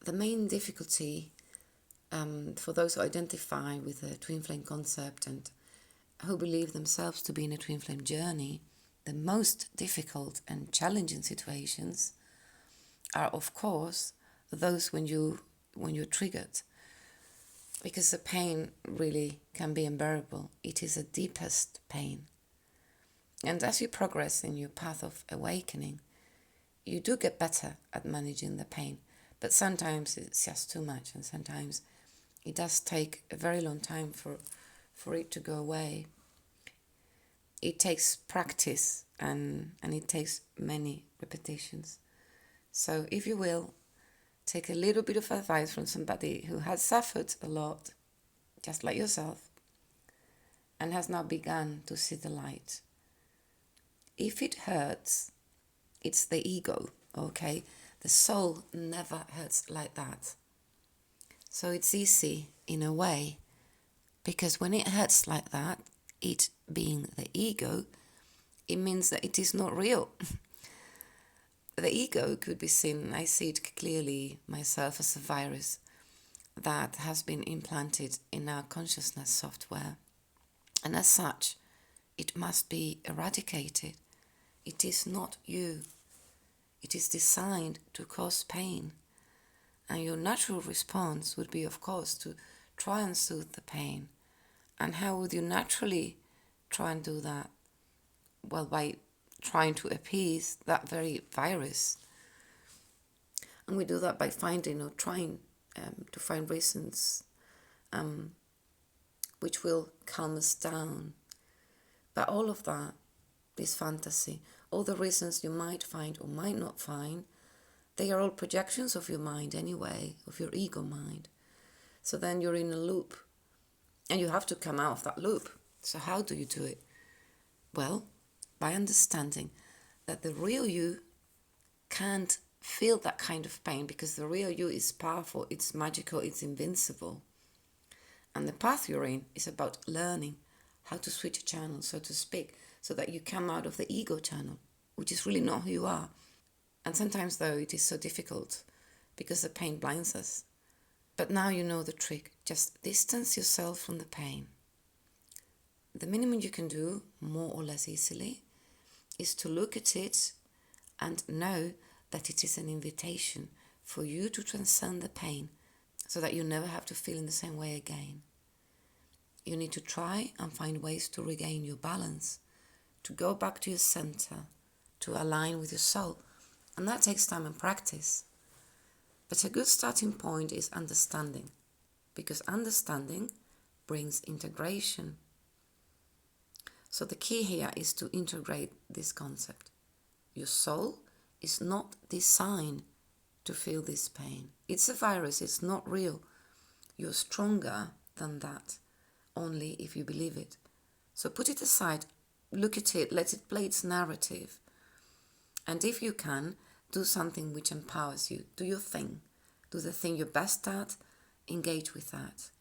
the main difficulty for those who identify with the twin flame concept and who believe themselves to be in a twin flame journey, the most difficult and challenging situations are, of course, those when you're triggered, because the pain really can be unbearable. It is the deepest pain. And as you progress in your path of awakening, you do get better at managing the pain. But sometimes it's just too much, and sometimes it does take a very long time for it to go away. It takes practice and it takes many repetitions. So if you will, take a little bit of advice from somebody who has suffered a lot, just like yourself, and has now begun to see the light. If it hurts, it's the ego, okay? The soul never hurts like that. So it's easy in a way, because when it hurts like that, it being the ego, it means that it is not real. The ego could be seen, I see it clearly myself, as a virus that has been implanted in our consciousness software. And as such, it must be eradicated. It is not you. It is designed to cause pain. And your natural response would be, of course, to try and soothe the pain. And how would you naturally try and do that? Well, by trying to appease that very virus. And we do that by finding or trying to find reasons which will calm us down. But all of that is fantasy. All the reasons you might find or might not find, they are all projections of your mind anyway, of your ego mind. So then you're in a loop, and you have to come out of that loop. So how do you do it? Well, by understanding that the real you can't feel that kind of pain, because the real you is powerful, it's magical, it's invincible. And the path you're in is about learning how to switch channels, so to speak, so that you come out of the ego channel, which is really not who you are. And sometimes, though, it is so difficult because the pain blinds us. But now you know the trick. Just distance yourself from the pain. The minimum you can do, more or less easily, is to look at it and know that it is an invitation for you to transcend the pain so that you never have to feel in the same way again. You need to try and find ways to regain your balance, to go back to your center, to align with your soul. And that takes time and practice. But a good starting point is understanding, because understanding brings integration. So the key here is to integrate this concept. Your soul is not designed to feel this pain. It's a virus, it's not real. You're stronger than that, only if you believe it. So put it aside, look at it, let it play its narrative. And if you can, do something which empowers you. Do your thing. Do the thing you're best at. Engage with that.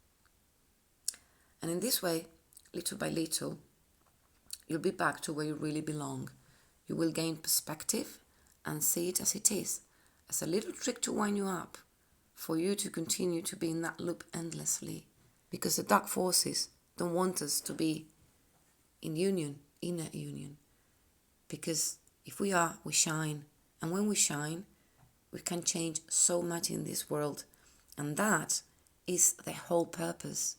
And in this way, little by little, you'll be back to where you really belong. You will gain perspective and see it as it is, as a little trick to wind you up, for you to continue to be in that loop endlessly. Because the dark forces don't want us to be in union, inner union. Because if we are, we shine. And when we shine, we can change so much in this world. And that is the whole purpose.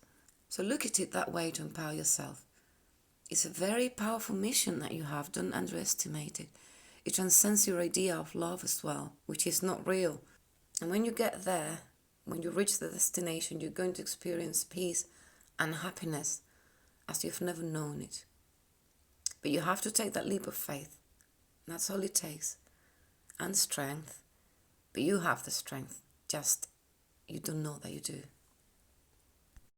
So look at it that way to empower yourself. It's a very powerful mission that you have. Don't underestimate it. It transcends your idea of love as well, which is not real. And when you get there, when you reach the destination, you're going to experience peace and happiness as you've never known it. But you have to take that leap of faith. That's all it takes. And strength. But you have the strength. Just you don't know that you do.